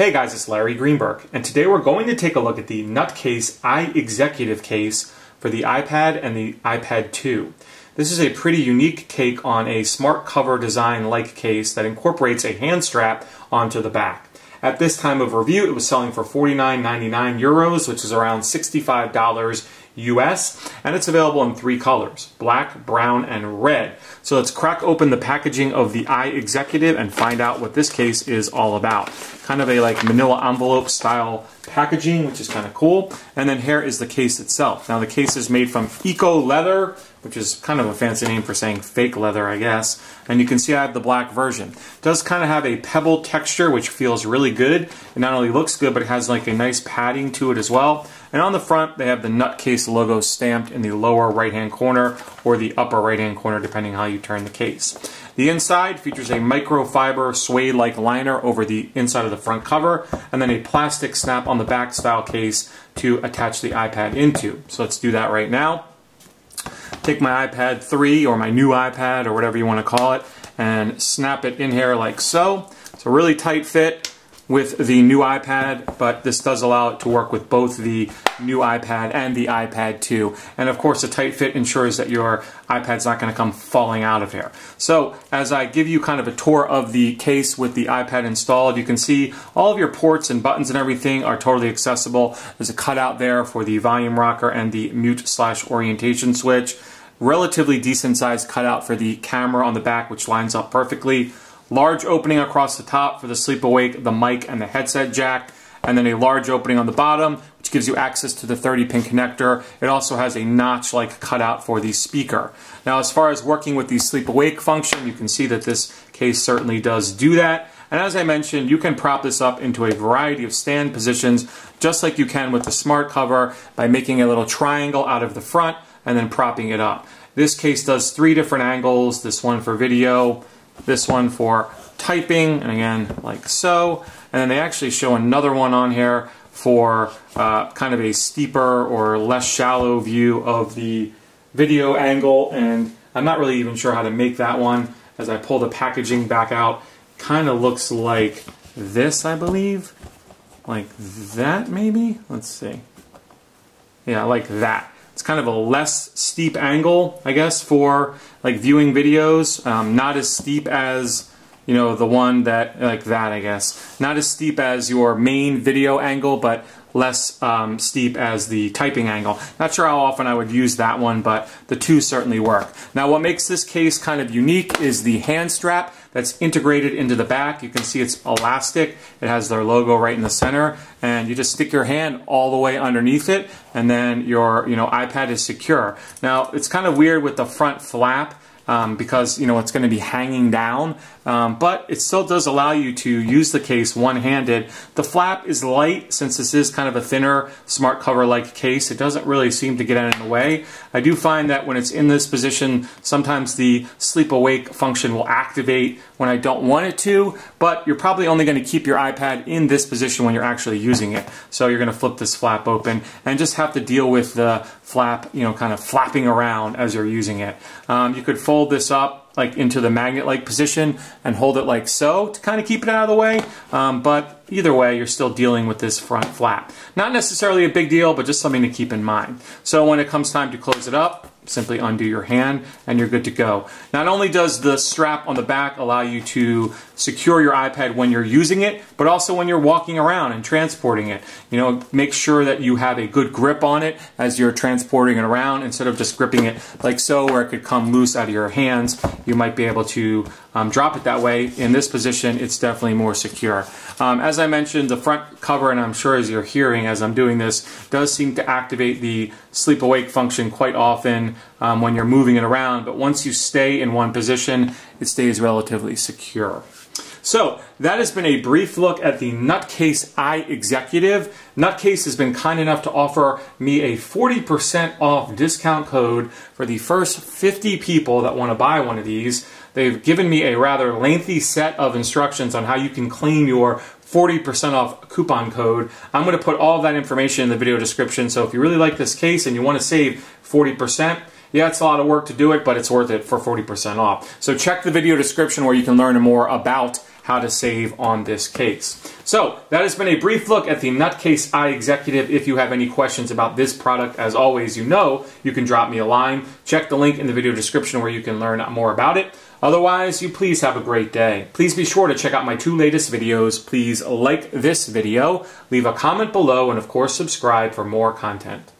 Hey guys, it's Larry Greenberg, and today we're going to take a look at the Nutkase iExecutive case for the iPad and the iPad 2. This is a pretty unique take on a smart cover design-like case that incorporates a hand strap onto the back. At this time of review, it was selling for €49.99 euros, which is around $65 US, and it's available in three colors: black, brown, and red. So let's crack open the packaging of the iExecutive and find out what this case is all about. Kind of a like manila envelope style packaging, which is kind of cool. And then here is the case itself. Now the case is made from eco leather, which is kind of a fancy name for saying fake leather, I guess. And you can see I have the black version. It does kind of have a pebble texture, which feels really good. It not only looks good, but it has like a nice padding to it as well. And on the front, they have the Nutkase logo stamped in the lower right-hand corner or the upper right-hand corner, depending how you turn the case. The inside features a microfiber suede-like liner over the inside of the front cover, and then a plastic snap on the back style case to attach the iPad into. So let's do that right now. Take my iPad 3 or my new iPad or whatever you want to call it and snap it in here like so. It's a really tight fit with the new iPad, but this does allow it to work with both the new iPad and the iPad 2. And of course, a tight fit ensures that your iPad's not going to come falling out of here. So as I give you kind of a tour of the case with the iPad installed, you can see all of your ports and buttons and everything are totally accessible. There's a cutout there for the volume rocker and the mute/orientation switch. Relatively decent sized cutout for the camera on the back, which lines up perfectly. Large opening across the top for the sleep awake, the mic, and the headset jack. And then a large opening on the bottom, which gives you access to the 30-pin connector. It also has a notch-like cutout for the speaker. Now, as far as working with the sleep awake function, you can see that this case certainly does do that. And as I mentioned, you can prop this up into a variety of stand positions, just like you can with the smart cover, by making a little triangle out of the front and then propping it up. This case does 3 different angles, this one for video, this one for typing, and again, like so. And then they actually show another one on here for kind of a steeper or less shallow view of the video angle, and I'm not really even sure how to make that one. As I pull the packaging back out, kind of looks like this, I believe. Like that, maybe? Let's see. Yeah, like that. It's kind of a less steep angle, I guess, for like viewing videos. Not as steep as, you know, the one that, like that, I guess. Not as steep as your main video angle, but less steep as the typing angle. Not sure how often I would use that one, but the two certainly work. Now, what makes this case kind of unique is the hand strap that's integrated into the back. You can see it's elastic. It has their logo right in the center, and you just stick your hand all the way underneath it, and then your iPad is secure. Now, it's kind of weird with the front flap, because it's going to be hanging down, but it still does allow you to use the case one-handed. The flap is light since this is kind of a thinner smart cover-like case. It doesn't really seem to get in the way. I do find that when it's in this position, sometimes the sleep awake function will activate when I don't want it to, but you're probably only going to keep your iPad in this position when you're actually using it. So you're going to flip this flap open and just have to deal with the flap, kind of flapping around as you're using it. You could fold this up like into the magnet-like position and hold it like so to kind of keep it out of the way, but either way you're still dealing with this front flap. Not necessarily a big deal, but just something to keep in mind. So when it comes time to close it up, simply undo your hand and you're good to go. Not only does the strap on the back allow you to secure your iPad when you're using it, but also when you're walking around and transporting it. Make sure that you have a good grip on it as you're transporting it around, instead of just gripping it like so where it could come loose out of your hands. You might be able to drop it that way. In this position, it's definitely more secure. As I mentioned, the front cover, and I'm sure as you're hearing as I'm doing this, does seem to activate the sleep awake function quite often when you're moving it around, but once you stay in one position, it stays relatively secure. So that has been a brief look at the Nutkase iExecutive. Nutkase has been kind enough to offer me a 40% off discount code for the first 50 people that want to buy one of these. They've given me a rather lengthy set of instructions on how you can claim your 40% off coupon code. I'm going to put all of that information in the video description, so if you really like this case and you want to save 40%, yeah, it's a lot of work to do it, but it's worth it for 40% off. So check the video description where you can learn more about how to save on this case. So that has been a brief look at the Nutkase iExecutive. If you have any questions about this product, as always, you know you can drop me a line. Check the link in the video description where you can learn more about it. Otherwise, you please have a great day. Please be sure to check out my 2 latest videos. Please like this video, leave a comment below, and of course subscribe for more content.